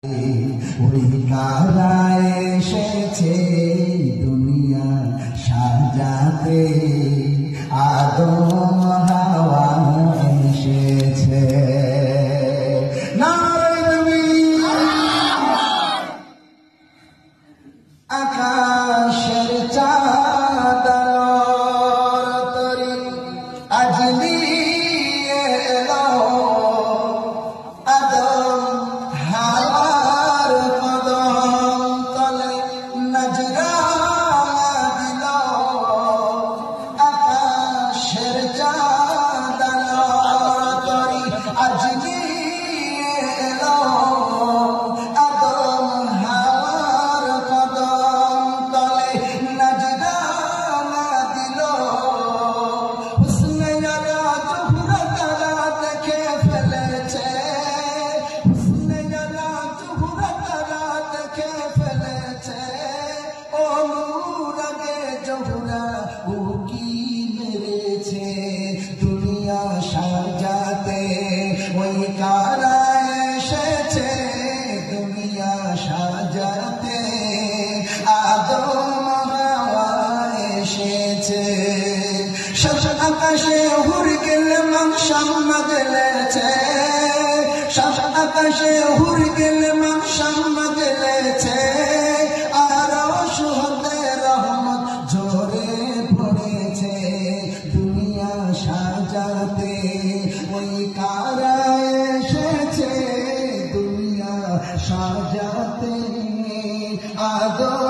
ওই কারা এসেছে দুনিয়া সাজাতে, আদম হাওয়া এসেছে। আকাশের চাঁদ আলোর তরি আজ নিয়ে এলো, আদম হাওয়ার কদম তলে নজরানা দিল। আকাশের চাঁদ আলোর তরি আজ নিয়ে এলো, আদম হাওয়ার কদম তলে নজরানা দিল। হুসনে যারা জোহরা তারা দেখে ফেলেছে, হুসনে যারা জোহরা তারা দেখে ফেলেছে। ও নূর আগে জোহরা উকি মেরেছে দুনিয়া সাজাতে। ওই কারা এসেছে দুনিয়া সাজাতে, আদম হাওয়া এসেছে। শাসন আকাশে হুর গেলে মাংসাম গেলেছে, শাসন আকাশে হুর গেলে মাংসাম গেলেছে। আরো সুহদে রহমত ঝরে পড়েছে দুনিয়া সাজাতে। ওই কারা এসেছে দুনিয়া সাজাতে, আদম